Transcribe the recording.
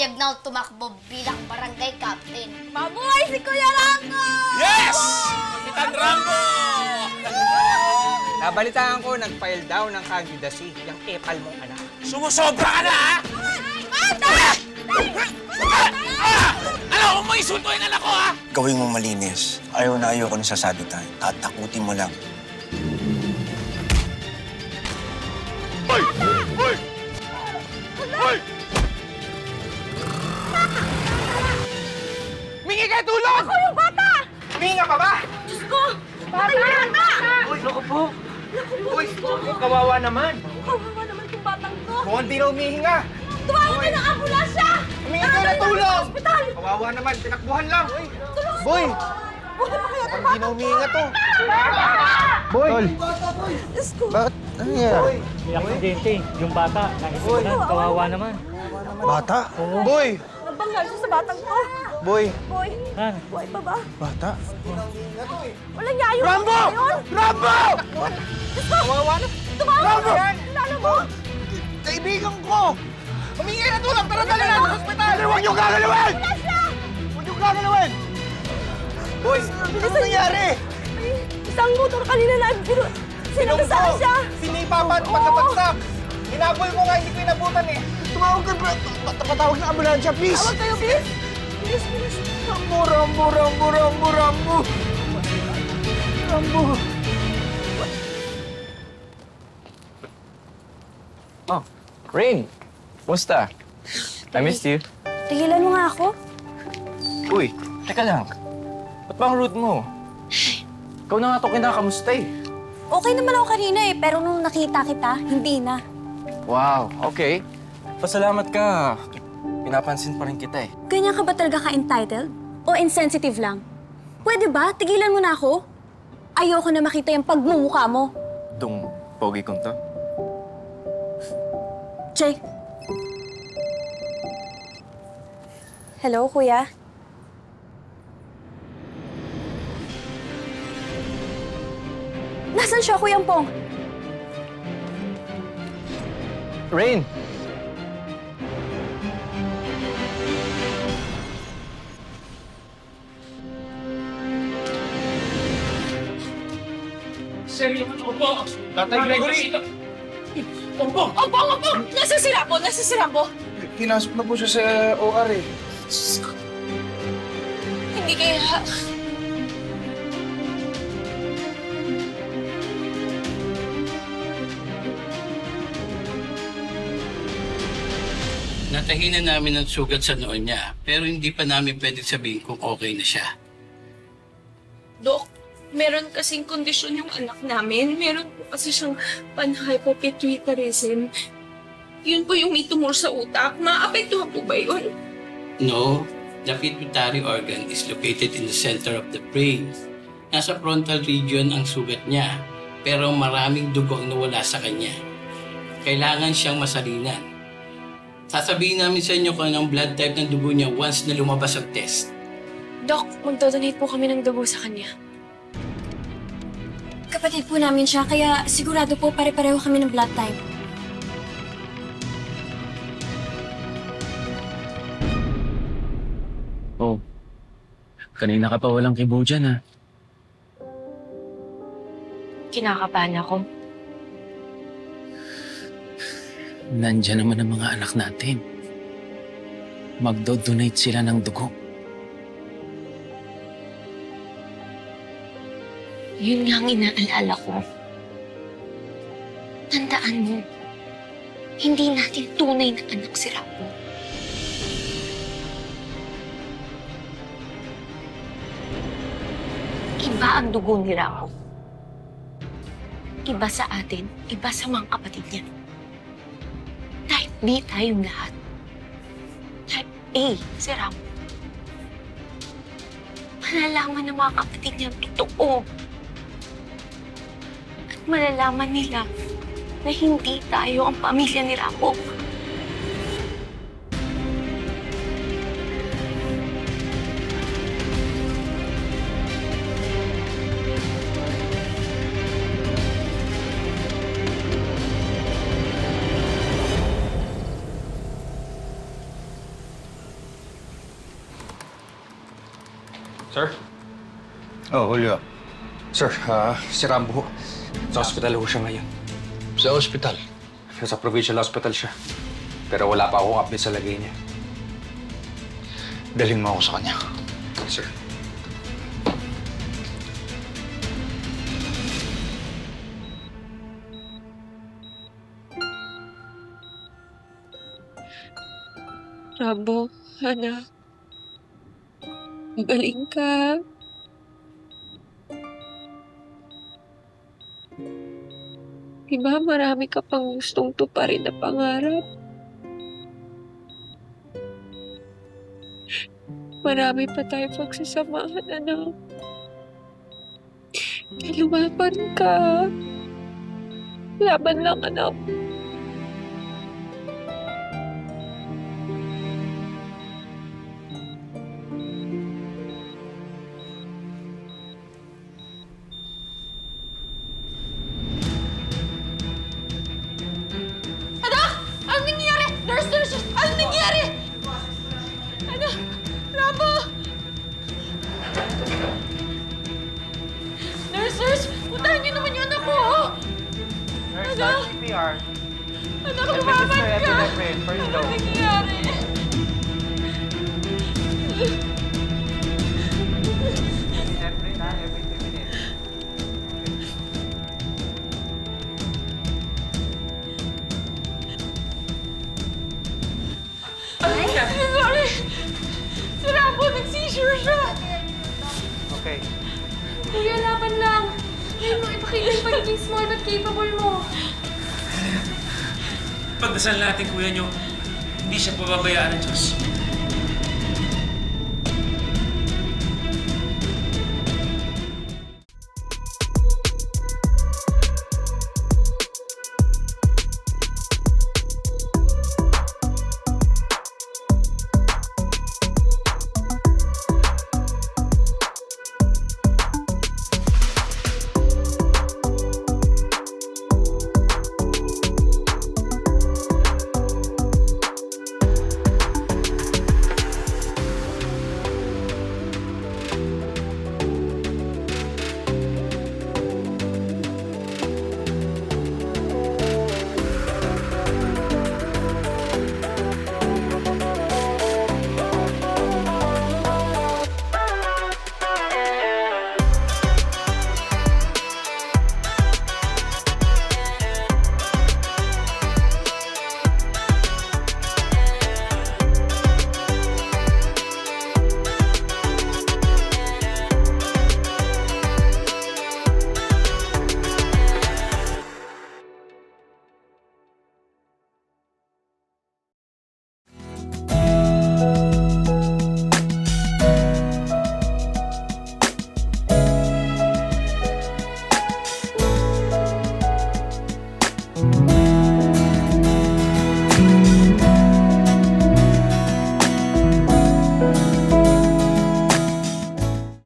payag na tumakbo bilang barangay captain. Mabuhay si Kuya Rango! Yes! Kapitan Rambo! Nabalitaan ko, nag-file daw ng candidacy, yung epal mong anak. Sumusobra ka na, ha? Alam mo, isultuin anak ko, ha? Gawin mo malinis. Ayaw na ayaw ko na sasabi tayo. Tatakutin mo lang. Hoy! Hoy! Hoy! Mingi kayo tulong! Ako yung bata! Mingi ka pa ba? Diyos ko! Bata yung bata! Uy, loko po. Uy, kawawa naman. Kawawa naman itong batang to! Mukhang di na umihinga. Tumawag ka ng ambulansya! Humingi kayo ng tulong! Hospital! Kawawa naman, tinakbuhan lang. Tulungan Boy! mo! Buti pa kaya ito Mukhang di na umihinga to. Boy! Diyos ko! Bakit? Ano yan? May aksidente, yung bata, naisipan, kawawa naman. Bata? Boy! Nagbanggal siya sa batang to! Boy! Boy, Ha? buhay pa ba? Bata? Walang yayo Rambo! ka ngayon! Rambo! Diyos ko! Kawawa na. Tumawag Rambo! ka! Lalo mo! Kaibigan ko! Humingi kayo ng tulong! Tara, dali na sa hospital! Huwag niyo gagalawin! Huwag niyo gagalawin! Boy! Ano nangyari? Isang motor kanina na sinabasaan siya! Sinipapan pagkabagsak! Hinabol ko nga, hindi ko inabutan eh! Tumawag ka, patawag ng ambulansya, please! Tawag kayo, please! Please, please! Rambo, Rambo, Rambo, Rambo, Rambo! Rambo! Oh, Rain! Musta? I missed you. Tigilan mo nga ako. Uy, teka lang. Ba't bang route mo? Ikaw na nga ito kinakamusta eh. Okay naman ako kanina eh, pero nung nakita kita, hindi na. Wow, okay. Pasalamat ka. Pinapansin pa rin kita eh. Ganyan ka ba talaga ka-entitled? O insensitive lang? Pwede ba? Tigilan mo na ako? Ayoko na makita yung pagmumukha mo. Itong pogi kong to. Jay. Hello, kuya. Nasaan siya, Kuya Pong? Rain! Tatay Gregory! Opo! Nasasira po! Pinasok na po siya sa OR eh. Hindi kaya... Natahinan namin ang sugat sa noon niya, pero hindi pa namin pwede sabihin kung okay na siya. Dok, meron kasing kondisyon yung anak namin. Meron po kasi siyang panhypopituitarism. Yun po yung may tumor sa utak. Maapektuhan po ba yun? No, the pituitary organ is located in the center of the brain. Nasa frontal region ang sugat niya, pero maraming dugo ang nawala sa kanya. Kailangan siyang masalinan. Sasabihin namin sa inyo kung anong blood type ng dugo niya once na lumabas ang test. Dok, magdodonate po kami ng dugo sa kanya. Kapatid po namin siya, kaya sigurado po pare-pareho kami ng blood type. Oh, kanina ka pa walang kibo dyan, ha? Kinakabahan ako. Nandyan naman ang mga anak natin. Magdo-donate sila ng dugo. Yun nga ang inaalala ko. Tandaan mo, hindi natin tunay na anak si Rambo. Iba ang dugo ni Rambo. Iba sa atin, iba sa mga kapatid niya. Type B tayong lahat. Type A si Rambo. Malalaman ng mga kapatid niya ang totoo. At malalaman nila na hindi tayo ang pamilya ni Rambo. Sir? Oh, Julio. Sir, si Rambo ho. Sa hospital ho siya ngayon. Sa ospital. Sa provincial hospital siya. Pero wala pa akong update sa lagay niya. Dalhin mo ako sa kanya. Sir. Rambo, anak. Magaling ka. Diba marami ka pang gustong tuparin na pangarap? Marami pa tayo pagsasamahan, anak. Kaya lumaban ka. Laban lang, anak. Ano nangyari? Nurse! Ano nangyari? Ano? Rambo! Nurse! Puntahan niyo naman yung anak ko, oh! Nurse, start CPR. Anak, lumaban ka! First Ano nangyari? Every 2 minutes. Sorry! Si Rambo, nag-seizure siya! Okay. Kuya, laban lang! Ngayon mo ipakita yung pagiging small but capable mo. Pagdasal natin, kuya nyo, hindi siya pababayaan ng Diyos.